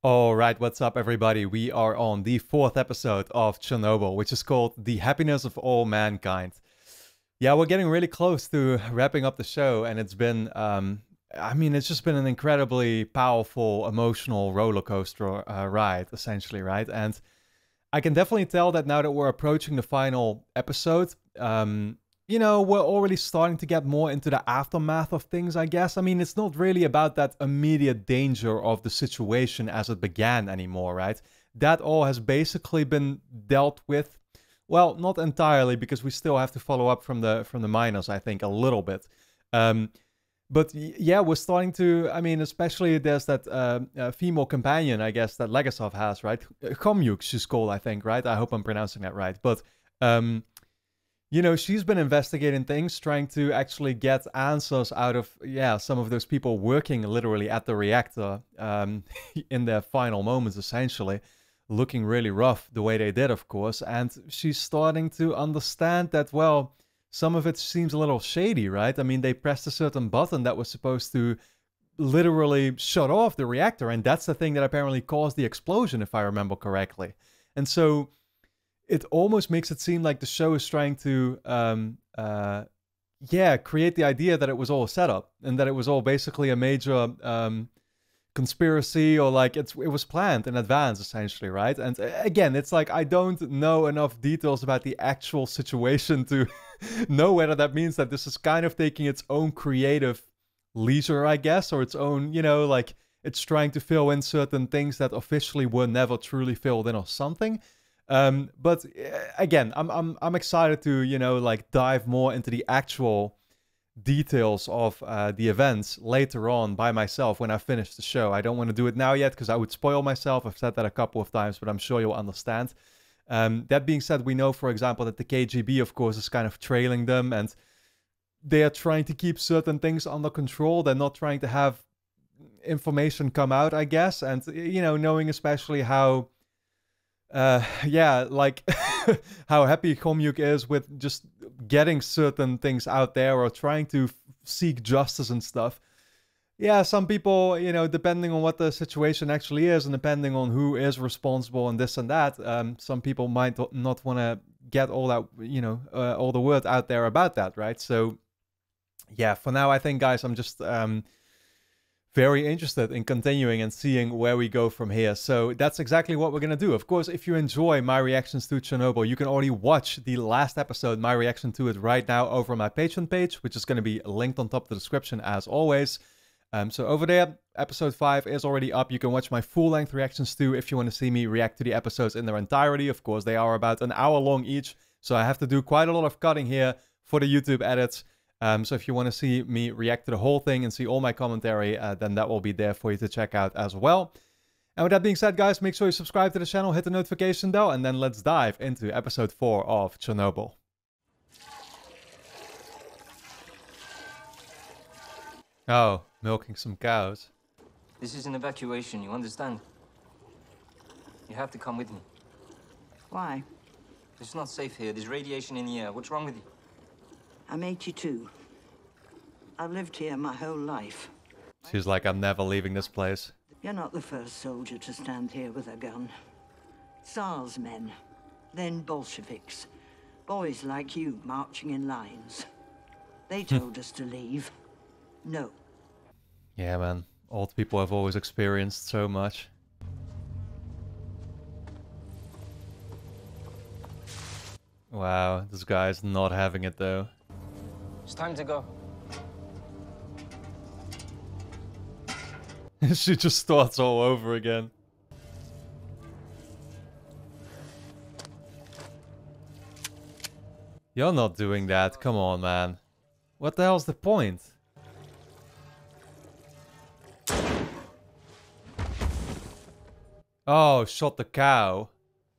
Alright, what's up everybody? We are on the 4th episode of Chernobyl, which is called The Happiness of All Mankind. Yeah, we're getting really close to wrapping up the show, and it's been, it's just been an incredibly powerful, emotional roller coaster ride, essentially, right? And I can definitely tell that now that we're approaching the final episode, we're already starting to get more into the aftermath of things, I guess. I mean, it's not really about that immediate danger of the situation as it began anymore, right? That all has basically been dealt with. Well, not entirely, because we still have to follow up from the miners, I think, a little bit. But yeah, we're starting to, I mean, especially there's that female companion, I guess, that Legasov has, right? Komyuk, she's called, I think, right? I hope I'm pronouncing that right. But, she's been investigating things, trying to actually get answers out of, some of those people working literally at the reactor in their final moments, essentially. Looking really rough the way they did, of course. And she's starting to understand that, well, some of it seems a little shady, right? I mean, they pressed a certain button that was supposed to literally shut off the reactor, and that's the thing that apparently caused the explosion, if I remember correctly. And so it almost makes it seem like the show is trying to, create the idea that it was all a setup, and that it was all basically a major conspiracy, or like it was planned in advance, essentially, right? And again, it's like I don't know enough details about the actual situation to know whether that means that this is kind of taking its own creative leisure, I guess, or its own, like it's trying to fill in certain things that officially were never truly filled in or something. But again, I'm excited to, like dive more into the actual details of the events later on by myself when I finish the show. I don't want to do it now yet because I would spoil myself. I've said that a couple of times, but I'm sure you'll understand. That being said, we know, for example, that the KGB, of course, is kind of trailing them, and they are trying to keep certain things under control. They're not trying to have information come out, I guess. And, knowing especially how, like how happy Komyuk is with just getting certain things out there or trying to seek justice and stuff. Yeah, some people, depending on what the situation actually is and depending on who is responsible and this and that, some people might not want to get all that, all the word out there about that, right? So, yeah, for now, I think, guys, I'm just very interested in continuing and seeing where we go from here. So that's exactly what we're going to do. Of course, if you enjoy my reactions to Chernobyl, you can already watch the last episode, my reaction to it right now over on my Patreon page, which is going to be linked on top of the description as always. So over there, episode 5 is already up. You can watch my full-length reactions too if you want to see me react to the episodes in their entirety. Of course, they are about an hour long each, so I have to do quite a lot of cutting here for the YouTube edits. So if you want to see me react to the whole thing and see all my commentary, then that will be there for you to check out as well. And with that being said, guys, make sure you subscribe to the channel, hit the notification bell, and then let's dive into episode 4 of Chernobyl. Oh, milking some cows. This is an evacuation, you understand? You have to come with me. Why? It's not safe here. There's radiation in the air. What's wrong with you? I'm 82. I've lived here my whole life. She's like, I'm never leaving this place. You're not the first soldier to stand here with a gun. Tsar's men, then Bolsheviks. Boys like you marching in lines. They told us to leave. No. Yeah, man. Old people have always experienced so much. Wow, this guy's not having it though. It's time to go. She just starts all over again. You're not doing that. Come on, man. What the hell's the point? Oh, shot the cow.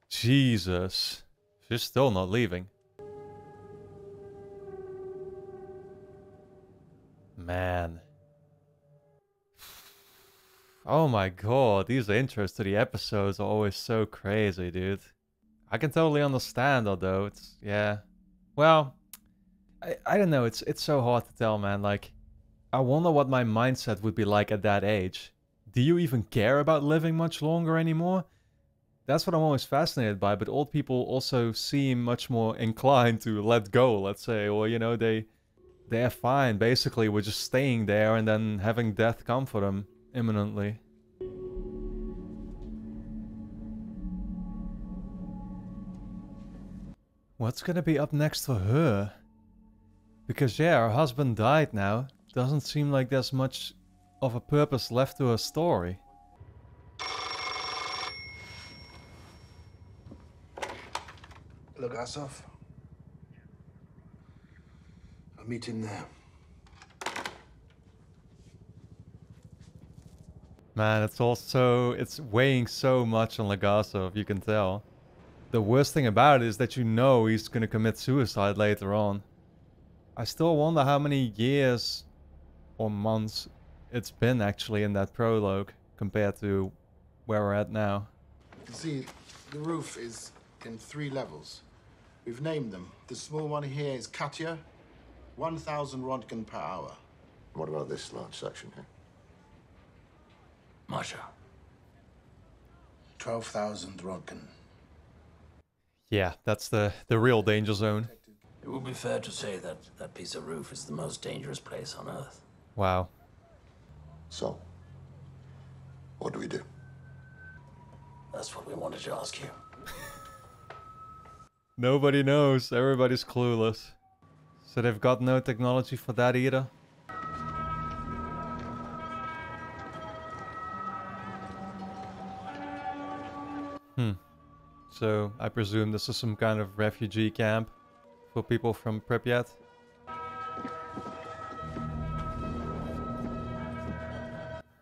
Jesus. She's still not leaving. Man. Oh my god, these intros to the episodes are always so crazy, dude. I can totally understand, although it's, yeah. Well, I don't know, it's so hard to tell, man. Like, I wonder what my mindset would be like at that age. do you even care about living much longer anymore? That's what I'm always fascinated by, but old people also seem much more inclined to let go, let's say, or, you know, they're fine, basically, with just staying there and then having death come for them imminently. What's gonna be up next for her? Because, yeah, her husband died now. Doesn't seem like there's much of a purpose left to her story. Logasov. I'll meet him there. Man, it's weighing so much on Legasov, you can tell. The worst thing about it is that you know he's gonna commit suicide later on. I still wonder how many years or months it's been actually in that prologue compared to where we're at now. You can see the roof is in 3 levels. We've named them. The small one here is Katya, 1,000 Röntgen per hour. What about this large section here? Masha. 12,000 Röntgen. Yeah, that's the real danger zone. It would be fair to say that that piece of roof is the most dangerous place on Earth. Wow. So, what do we do? That's what we wanted to ask you. Nobody knows. Everybody's clueless. So they've got no technology for that either? So I presume this is some kind of refugee camp for people from Pripyat?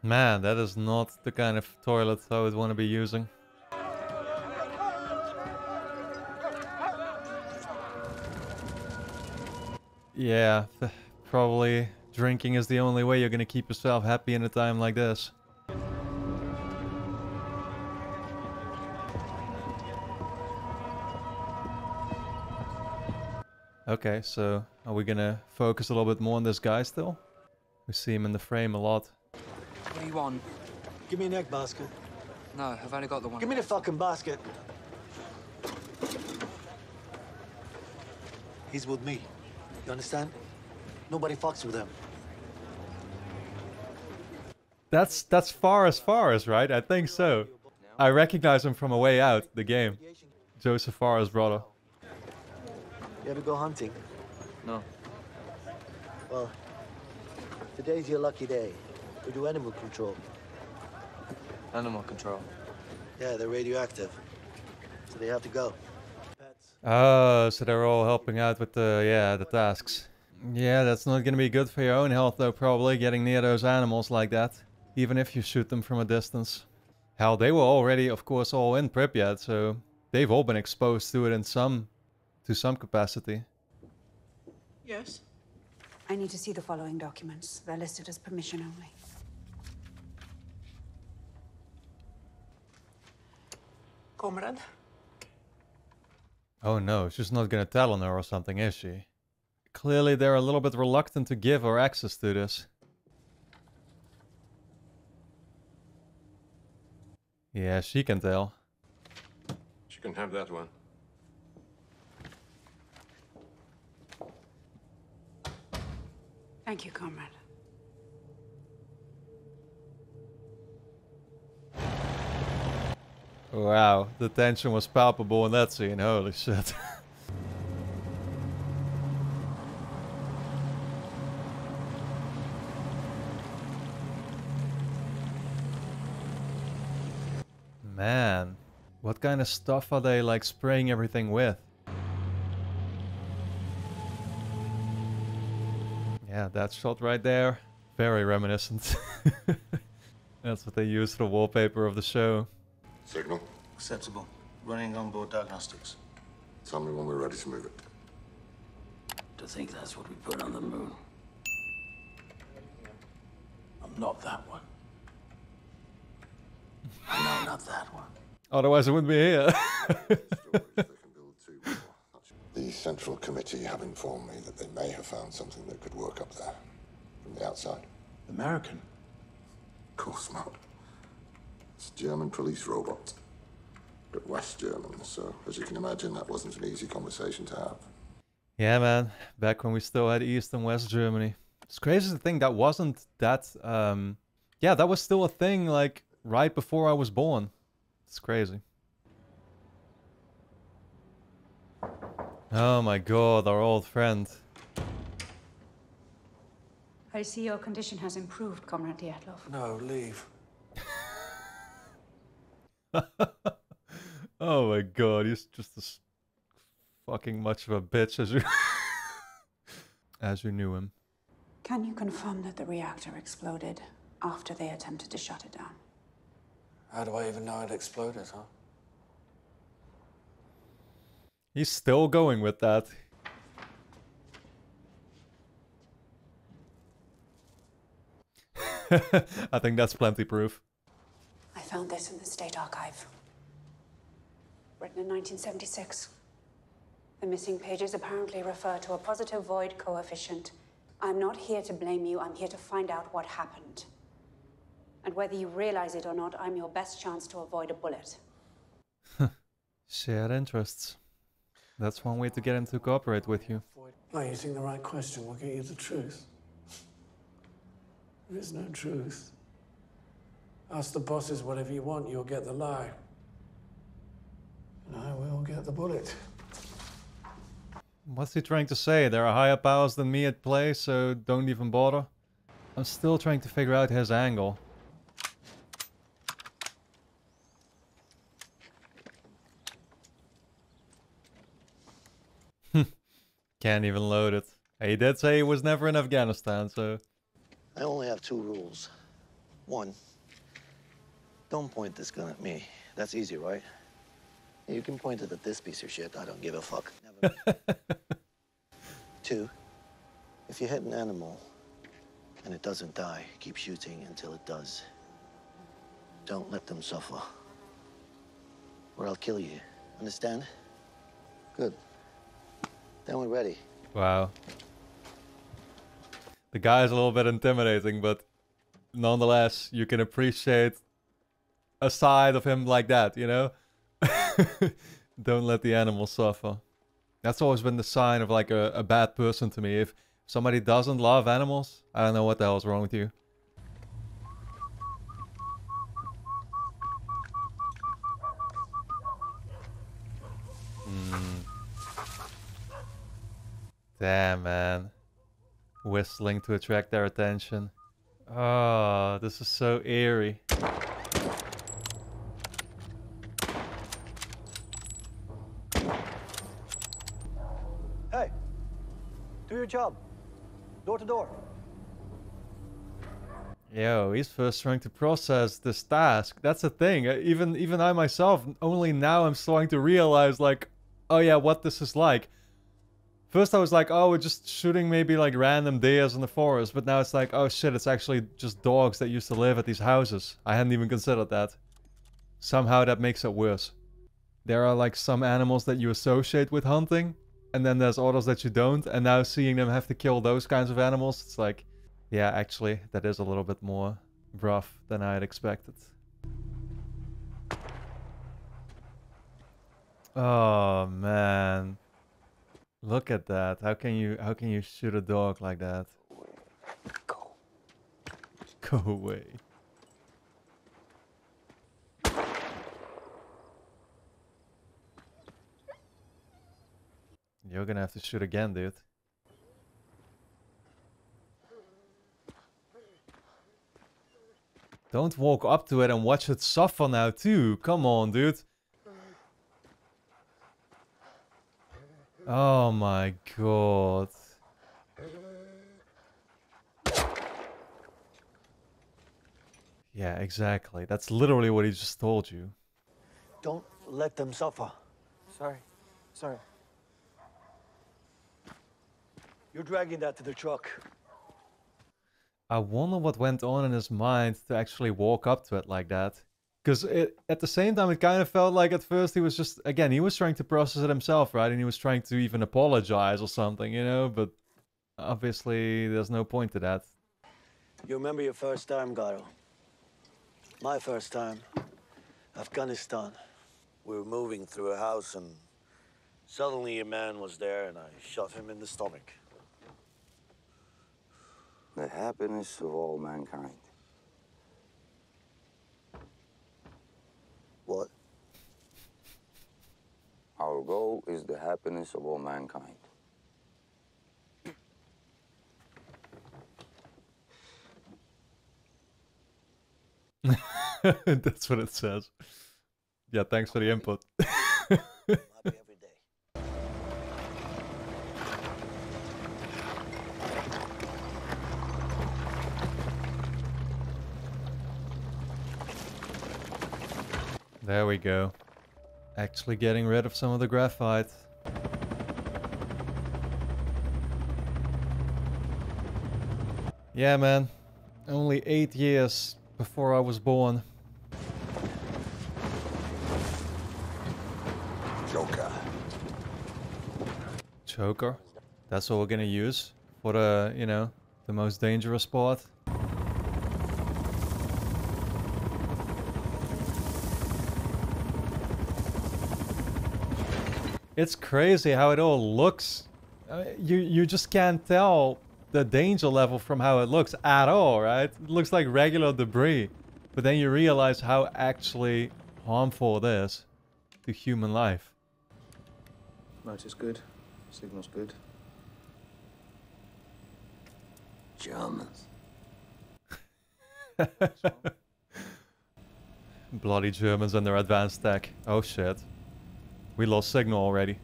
Man, that is not the kind of toilet I would want to be using. Yeah, probably drinking is the only way you're gonna keep yourself happy in a time like this. Okay, so are we gonna focus a little bit more on this guy still? We see him in the frame a lot. What do you want? Give me an egg basket. No, I've only got the one. Give me the fucking basket. He's with me. You understand? Nobody fucks with him. That's Fares, right? I think so. I recognize him from A Way Out, the game. Joseph Fares' brother. You ever go hunting? No. Well, today's your lucky day. We do animal control. Animal control. Yeah, they're radioactive. So they have to go. Pets. Oh, so they're all helping out with the tasks. Yeah, that's not gonna be good for your own health though, probably, getting near those animals like that. Even if you shoot them from a distance. Hell, they were already, of course, all in Pripyat, so they've all been exposed to it in to some capacity. Yes? I need to see the following documents. They're listed as permission only. Comrade? Oh no, she's not gonna tell on her or something, is she? Clearly they're a little bit reluctant to give her access to this. Yeah, she can tell. She can have that one. Thank you, comrade. Wow, the tension was palpable in that scene, holy shit. Man, what kind of stuff are they like spraying everything with? Yeah, that shot right there, very reminiscent. That's what they used for the wallpaper of the show. Signal. Acceptable. Running onboard diagnostics. Tell me when we're ready to move it. To think that's what we put on the moon. I'm not that one. No, not that one. Otherwise I wouldn't be here. The Central Committee have informed me that they may have found something that could work up there from the outside. American? Of course not. It's German police robot. But West German, so as you can imagine, that wasn't an easy conversation to have. Yeah, man. Back when we still had East and West Germany. It's crazy to think that wasn't that... yeah, that was still a thing, like, right before I was born. It's crazy. Oh my god, our old friend. I see your condition has improved, Comrade Dyatlov. No, leave. Oh my god, he's just as fucking much of a bitch as you... as you knew him. Can you confirm that the reactor exploded after they attempted to shut it down? How do I even know it exploded, huh? He's still going with that. I think that's plenty proof. I found this in the State Archive. Written in 1976. The missing pages apparently refer to a positive void coefficient. I'm not here to blame you, I'm here to find out what happened. And whether you realize it or not, I'm your best chance to avoid a bullet. Shared interests. That's one way to get him to cooperate with you. No, you think the right question will get you the truth. There is no truth. Ask the bosses whatever you want, you'll get the lie. And I will get the bullet. What's he trying to say? There are higher powers than me at play, so don't even bother? I'm still trying to figure out his angle. Can't even load it. He did say he was never in Afghanistan, so... I only have 2 rules. 1, don't point this gun at me. That's easy, right? You can point it at this piece of shit. I don't give a fuck. Never. 2, if you hit an animal and it doesn't die, keep shooting until it does. Don't let them suffer. Or I'll kill you. Understand? Good. Then we're ready. Wow. The guy is a little bit intimidating, but nonetheless, you can appreciate a side of him like that, you know? Don't let the animal suffer. That's always been the sign of like a bad person to me. If somebody doesn't love animals, I don't know what the hell is wrong with you. Damn, man. Whistling to attract their attention. Oh, this is so eerie. Hey, do your job. Door to door. Yo, he's first trying to process this task. That's the thing. Even I myself, only now I'm starting to realize, like, oh yeah, what this is like. First I was like, oh, we're just shooting maybe like random deers in the forest. But now it's like, oh shit, it's actually just dogs that used to live at these houses. I hadn't even considered that. Somehow that makes it worse. There are like some animals that you associate with hunting. And then there's others that you don't. And now seeing them have to kill those kinds of animals, it's like... Yeah, actually, that is a little bit more rough than I had expected. Oh man. Look at that. How can you shoot a dog like that? Go. Go away. You're gonna have to shoot again, dude. Don't walk up to it and watch it suffer now too. Come on, dude. Oh my god. Yeah, exactly. That's literally what he just told you. Don't let them suffer. Sorry. Sorry. You're dragging that to the truck. I wonder what went on in his mind to actually walk up to it like that. Because at the same time, it kind of felt like at first he was just... Again, he was trying to process it himself, right? And he was trying to even apologize or something, you know? But obviously, there's no point to that. You remember your first time, Garo? My first time, Afghanistan. We were moving through a house and suddenly a man was there and I shot him in the stomach. The happiness of all mankind. What? Our goal is the happiness of all mankind. That's what it says. Yeah, thanks for the input. Happy every day. There we go. Actually getting rid of some of the graphite. Yeah, man. Only 8 years before I was born. Joker. Choker. That's what we're gonna use for the, you know, the most dangerous part. It's crazy how it all looks. You just can't tell the danger level from how it looks at all, right? It looks like regular debris. But then you realize how actually harmful it is to human life. Motor's good. Signal's good. Germans. Bloody Germans and their advanced tech. Oh shit. We lost signal already.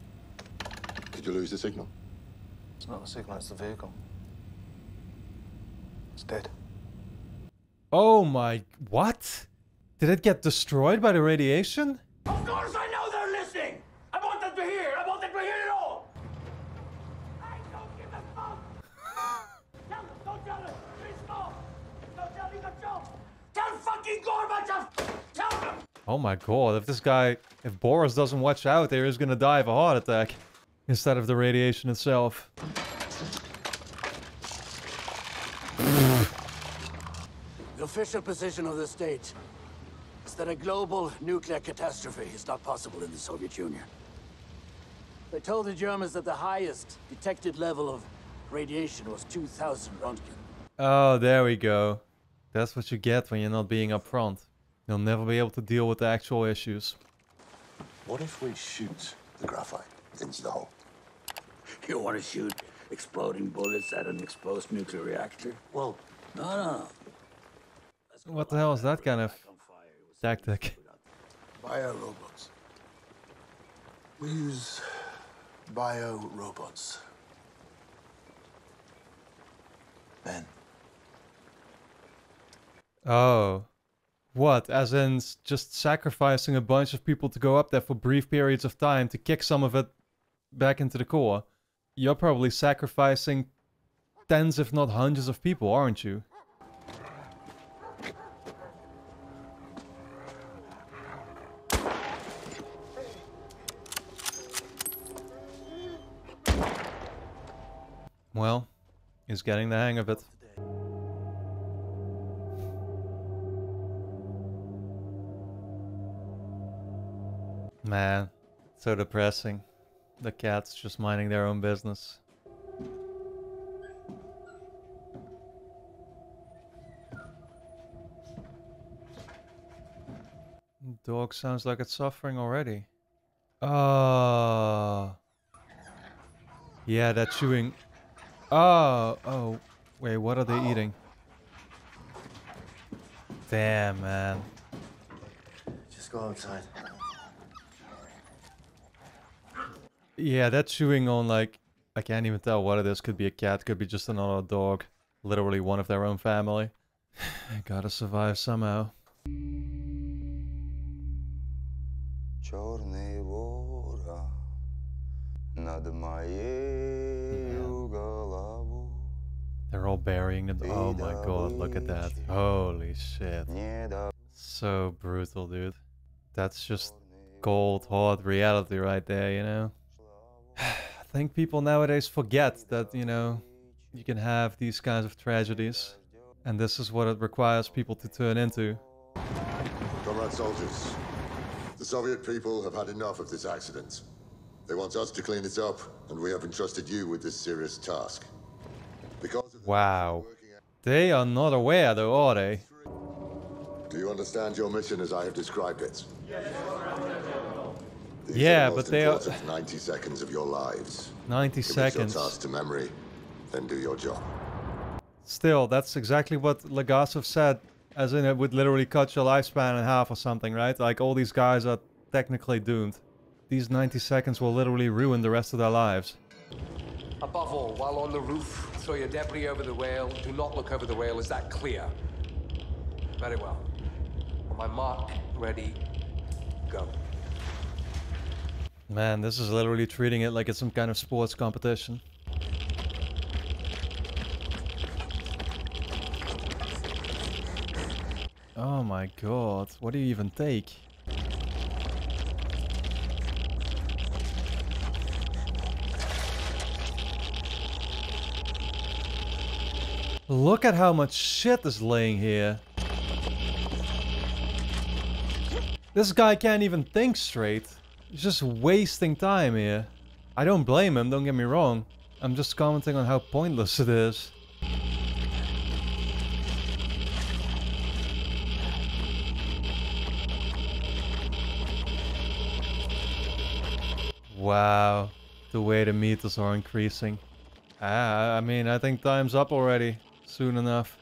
Did you lose the signal? It's not the signal, it's the vehicle. It's dead. Oh my... What? Did it get destroyed by the radiation? Of course I know they're listening! I want them to hear! I want them to hear it all! I don't give a fuck! Tell them! Don't tell them! It's small! Don't tell me the joke! Tell fucking Gorbachev! Tell them! Oh my god, if this guy... If Boris doesn't watch out, there is gonna die of a heart attack. Instead of the radiation itself. The official position of the state is that a global nuclear catastrophe is not possible in the Soviet Union. They told the Germans that the highest detected level of radiation was 2,000 Röntgen. Oh, there we go. That's what you get when you're not being upfront. You'll never be able to deal with the actual issues. What if we shoot the graphite into the hole? You want to shoot exploding bullets at an exposed nuclear reactor? Well, No. What the hell is that kind of tactic? Bio-robots. We use bio-robots. Ben. Oh. What? As in just sacrificing a bunch of people to go up there for brief periods of time to kick some of it back into the core? You're probably sacrificing tens if not hundreds of people, aren't you? Well, he's getting the hang of it. Man, so depressing. The cats just minding their own business. Dog sounds like it's suffering already. Oh. Yeah, that chewing. Oh, wait, what are they eating? Damn, man. Just go outside. Yeah, that chewing on, like, I can't even tell what it is. Could be a cat, could be just another dog. Literally one of their own family. Gotta survive somehow. They're all burying them. Oh my god, look at that. Holy shit. So brutal, dude. That's just cold, hard reality right there, you know? I think people nowadays forget that, you know, you can have these kinds of tragedies. And this is what it requires people to turn into. Leningrad soldiers. The Soviet people have had enough of this accident. They want us to clean it up, and we have entrusted you with this serious task. Because of Wow. They are not aware though, are they? Do you understand your mission as I have described it? These Yeah, are the but most they are... important 90 seconds of your lives. 90 seconds. Commit your task to memory, then do your job. Still, that's exactly what Legasov said. As in, it would literally cut your lifespan in half or something, right? Like, all these guys are technically doomed. These 90 seconds will literally ruin the rest of their lives. Above all, while on the roof, throw your debris over the rail. Do not look over the rail. Is that clear? Very well. On my mark, ready, go. Man, this is literally treating it like it's some kind of sports competition. Oh my god, what do you even take? Look at how much shit is laying here. This guy can't even think straight. He's just wasting time here. I don't blame him, don't get me wrong. I'm just commenting on how pointless it is. Wow, the way the meters are increasing. I mean, I think time's up already. Soon enough.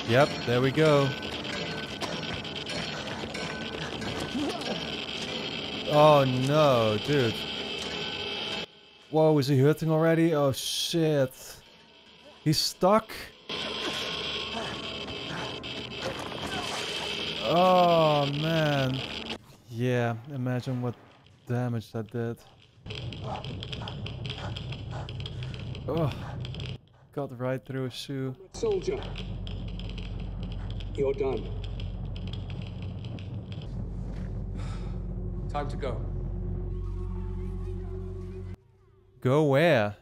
Yep, there we go. Oh no, dude. Whoa, is he hurting already? Oh shit. He's stuck. Oh man. Yeah, imagine what damage that did. Oh, got right through his shoe. Soldier, you're done. Time to go. Go where?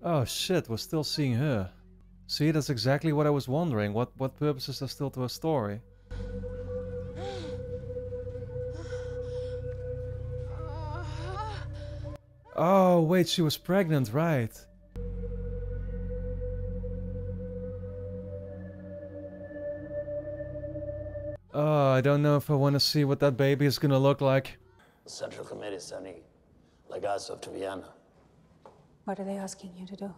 Oh shit, we're still seeing her. See, that's exactly what I was wondering. What purpose is there still to her story? Oh, wait, she was pregnant, right? Oh, I don't know if I want to see what that baby is gonna look like. The Central Committee is sending Legasov to Vienna. What are they asking you to do?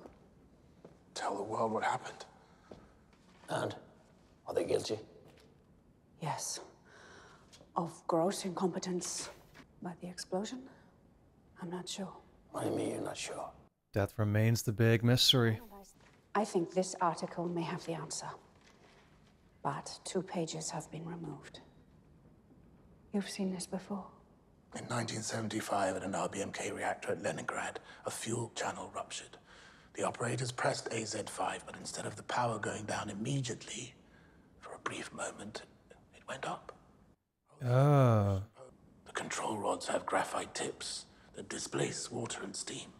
Tell the world what happened. And? Are they guilty? Yes. Of gross incompetence. By the explosion? I'm not sure. What do you mean you're not sure? That remains the big mystery. I think this article may have the answer. But 2 pages have been removed. You've seen this before? In 1975, at an RBMK reactor at Leningrad, a fuel channel ruptured. The operators pressed AZ5, but instead of the power going down immediately, for a brief moment, it went up. Oh. The control rods have graphite tips that displace water and steam.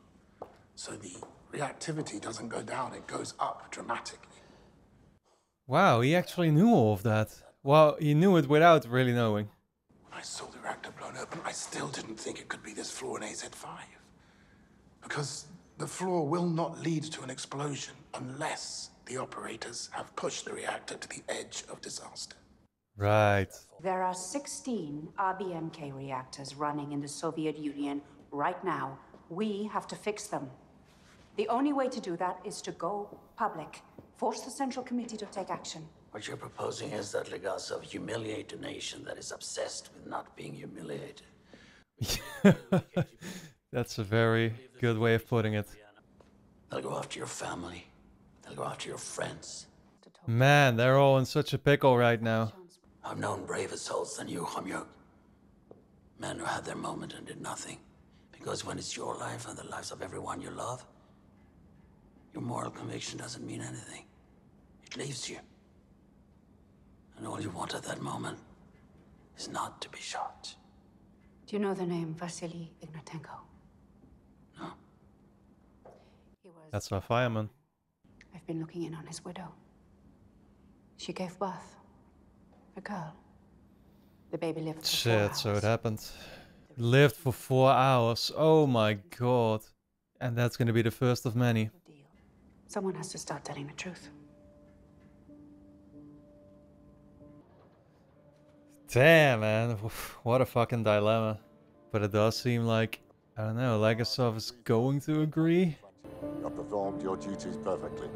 So the reactivity doesn't go down, it goes up dramatically. Wow, he actually knew all of that. Well, he knew it without really knowing. When I saw the reactor blown open, I still didn't think it could be this flaw in AZ5. Because the flaw will not lead to an explosion unless the operators have pushed the reactor to the edge of disaster. Right. There are 16 RBMK reactors running in the Soviet Union right now. We have to fix them. The only way to do that is to go public. Force the Central Committee to take action. What you're proposing is that Legasov humiliate a nation that is obsessed with not being humiliated. That's a very good way of putting it. They'll go after your family. They'll go after your friends. Man, they're all in such a pickle right now. I've known braver souls than you, Homyuk. Men who had their moment and did nothing. Because when it's your life and the lives of everyone you love, your moral conviction doesn't mean anything. It leaves you. And all you want at that moment is not to be shot. Do you know the name Vasily Ignatenko? No. He was... That's our fireman. I've been looking in on his widow. She gave birth. A girl. The baby lived for 4 Shit, hours. so it happened. Lived for 4 hours. Oh my god. And that's gonna be the first of many. Someone has to start telling the truth. Damn, man. What a fucking dilemma. But it does seem like, I don't know, Legasov is going to agree. You have performed your duties perfectly.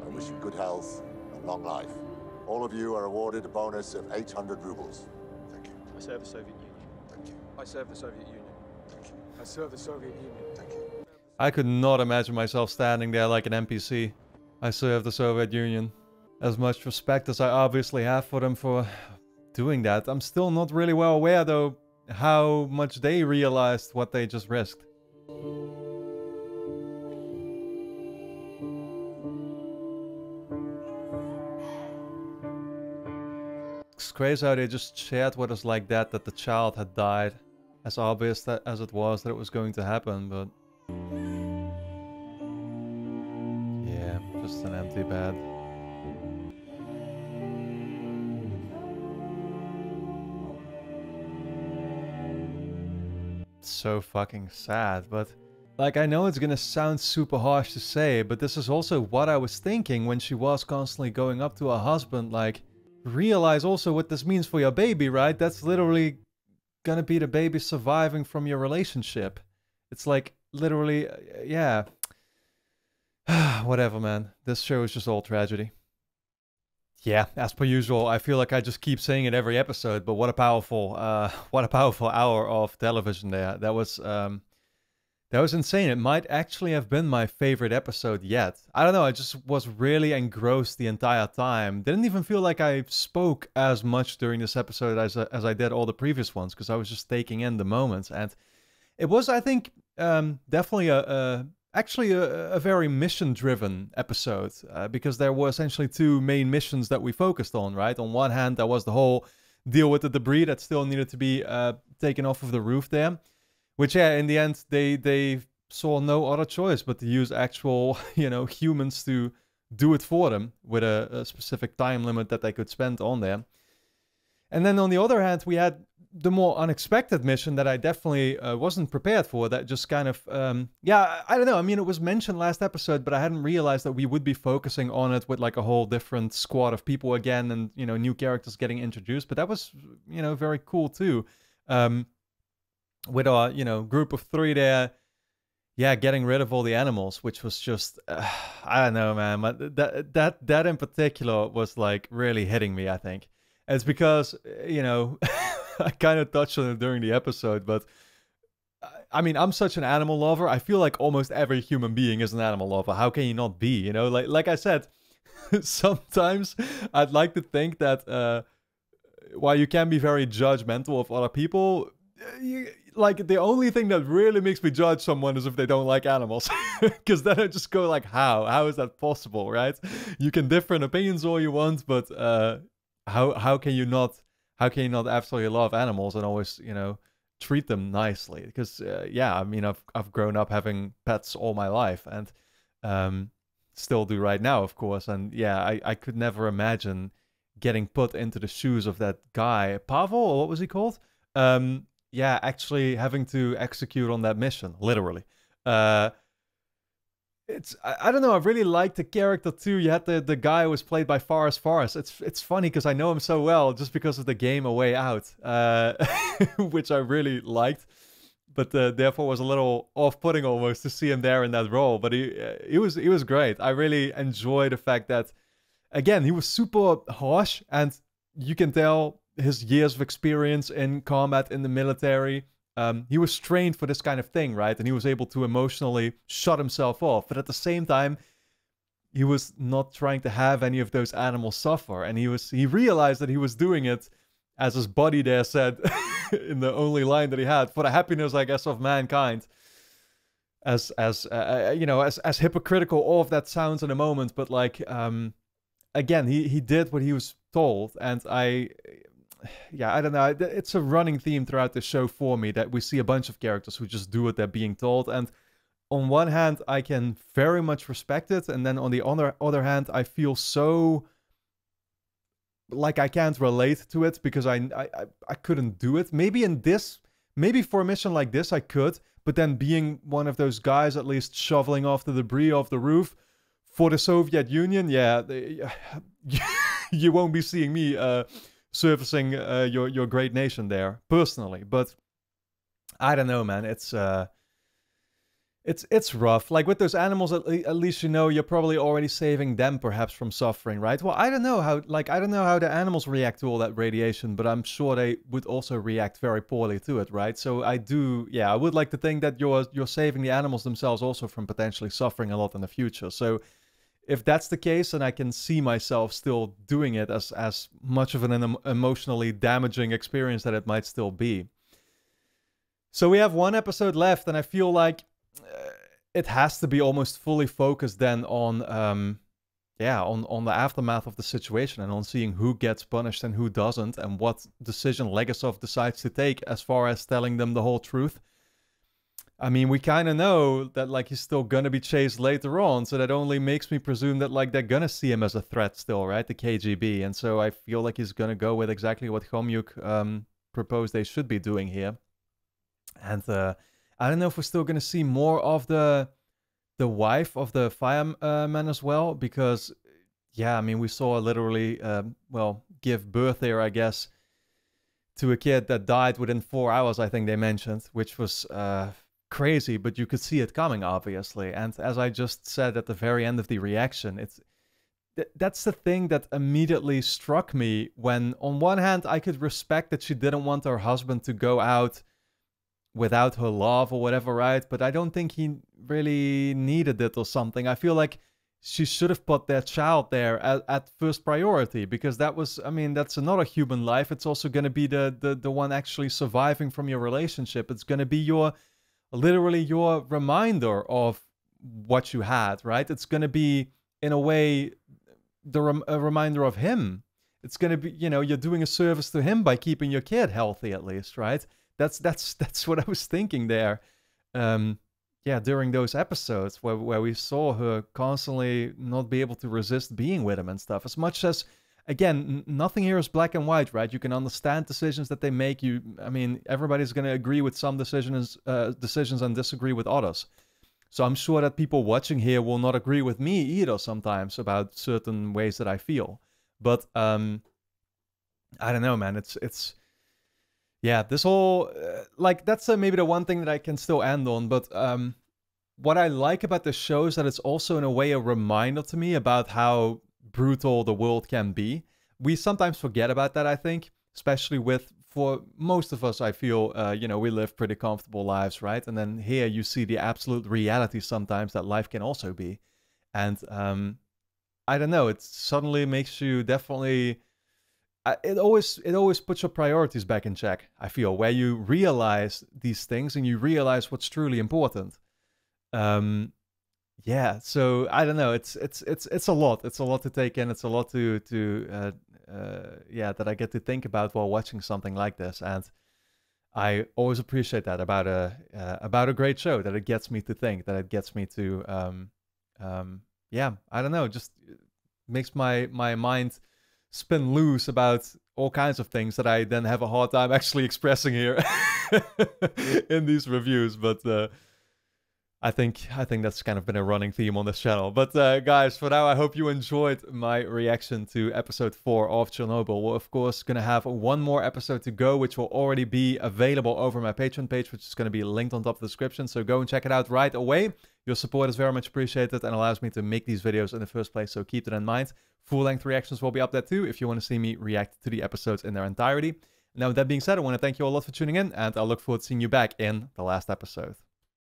I wish you good health and long life. All of you are awarded a bonus of 800 rubles. Thank you. I serve the Soviet Union. Thank you. I serve the Soviet Union. Thank you. I serve the Soviet Union. Thank you. I could not imagine myself standing there like an NPC. I serve the Soviet Union. As much respect as I obviously have for them for doing that, I'm still not really well aware though how much they realized what they just risked. It's crazy how they just shared with us like that the child had died. As obvious that, as it was that it was going to happen, but... yeah, just an empty bed. So fucking sad, but like, I know it's gonna sound super harsh to say, but this is also what I was thinking when she was constantly going up to her husband, like, realize also what this means for your baby, right? That's literally gonna be the baby surviving from your relationship. It's like, literally, yeah. Whatever, man. This show is just all tragedy. Yeah, as per usual, I feel like I just keep saying it every episode, but what a powerful hour of television there. That was insane. It might actually have been my favorite episode yet. I don't know, I just was really engrossed the entire time. Didn't even feel like I spoke as much during this episode as I did all the previous ones, because I was just taking in the moments. And it was, I think, definitely actually a very mission-driven episode, because there were essentially two main missions that we focused on, right? On one hand, there was the whole deal with the debris that still needed to be taken off of the roof there, which, yeah, in the end, they saw no other choice but to use actual, you know, humans to do it for them with a specific time limit that they could spend on there. And then on the other hand, we had the more unexpected mission that I definitely wasn't prepared for, that just kind of, yeah, I don't know. I mean, it was mentioned last episode, but I hadn't realized that we would be focusing on it with like a whole different squad of people again and, you know, new characters getting introduced. But that was, you know, very cool too. With our, you know, group of 3 there, yeah, getting rid of all the animals, which was just, I don't know, man. That in particular was like really hitting me, I think. It's because, you know, I kind of touched on it during the episode, but I mean, I'm such an animal lover. I feel like almost every human being is an animal lover. How can you not be? You know, like I said, sometimes I'd like to think that while you can be very judgmental of other people, like the only thing that really makes me judge someone is if they don't like animals, because then I just go like, how is that possible, right? You can differ in opinions all you want, but how can you not absolutely love animals and always, you know, treat them nicely? Because yeah, I mean, I've grown up having pets all my life, and still do right now, of course. And yeah, I could never imagine getting put into the shoes of that guy, Pavel, or what was he called? Yeah, actually having to execute on that mission, literally. It's, I don't know, I really liked the character too. You had the guy who was played by Forrest. It's funny because I know him so well just because of the game A Way Out, which I really liked, but therefore was a little off-putting almost to see him there in that role. But he was great. I really enjoy the fact that, again, he was super harsh, and you can tell his years of experience in combat in the military. He was trained for this kind of thing, right? And he was able to emotionally shut himself off. But at the same time, he was not trying to have any of those animals suffer. And he realized that he was doing it, as his buddy there said, in the only line that he had, for the happiness, I guess, of mankind. As you know, as hypocritical all of that sounds in a moment, but like, again, he did what he was told, and yeah, I don't know. It's a running theme throughout the show for me that we see a bunch of characters who just do what they're being told. And on one hand, I can very much respect it. And then on the other hand, I feel so like I can't relate to it because I couldn't do it. Maybe in this, maybe for a mission like this I could, but then being one of those guys at least shoveling off the debris off the roof for the Soviet Union, yeah, you won't be seeing me servicing your great nation there personally. But I don't know, man. It's rough. Like with those animals, at least you know you're probably already saving them perhaps from suffering, right? Well, I don't know how. Like I don't know how the animals react to all that radiation, but I'm sure they would also react very poorly to it, right? So I do, yeah, I would like to think that you're saving the animals themselves also from potentially suffering a lot in the future. So if that's the case, then I can see myself still doing it as much of an emotionally damaging experience that it might still be. So we have one episode left, and I feel like it has to be almost fully focused then on on the aftermath of the situation and on seeing who gets punished and who doesn't, and what decision Legasov decides to take as far as telling them the whole truth. I mean, we kind of know that like he's still gonna be chased later on, so that only makes me presume that like they're gonna see him as a threat still, right? The KGB, and so I feel like he's gonna go with exactly what Khomyuk proposed they should be doing here. And I don't know if we're still going to see more of the wife of the fireman as well, because, yeah, I mean, we saw literally, well, give birth there, I guess, to a kid that died within 4 hours, I think they mentioned, which was crazy, but you could see it coming, obviously. And as I just said at the very end of the reaction, that's the thing that immediately struck me when, on one hand, I could respect that she didn't want her husband to go out without her love or whatever, right? But I don't think he really needed it or something. I feel like she should have put their child there at first priority, because that was, I mean, that's another human life. It's also going to be the one actually surviving from your relationship. It's going to be literally your reminder of what you had, right? It's going to be, in a way, a reminder of him. It's going to be, you know, you're doing a service to him by keeping your kid healthy, at least, right? That's what I was thinking there. Yeah, during those episodes where we saw her constantly not be able to resist being with him and stuff. As much as, again, nothing here is black and white, right? You can understand decisions that they make. I mean, everybody's going to agree with some decisions and disagree with others. So I'm sure that people watching here will not agree with me either sometimes about certain ways that I feel. But I don't know, man. It's yeah, this whole, like, that's maybe the one thing that I can still end on, but what I like about the show is that it's also, in a way, a reminder to me about how brutal the world can be. We sometimes forget about that, I think, especially for most of us, I feel, you know, we live pretty comfortable lives, right? And then here you see the absolute reality sometimes that life can also be. And I don't know, it suddenly makes you definitely... It always puts your priorities back in check, I feel, where you realize these things and you realize what's truly important. Yeah, so I don't know. It's a lot. It's a lot to take in. It's a lot yeah, that I get to think about while watching something like this, and I always appreciate that about a great show, that it gets me to think, that it gets me to yeah, I don't know, just makes my mind spin loose about all kinds of things that I then have a hard time actually expressing here in these reviews. But I think that's kind of been a running theme on this channel. But guys, for now, I hope you enjoyed my reaction to episode 4 of Chernobyl. We're of course going to have one more episode to go, which will already be available over my Patreon page, which is going to be linked on top of the description. So go and check it out right away. Your support is very much appreciated and allows me to make these videos in the first place, so keep that in mind. Full-length reactions will be up there too if you want to see me react to the episodes in their entirety. Now, with that being said, I want to thank you all a lot for tuning in, and I look forward to seeing you back in the last episode.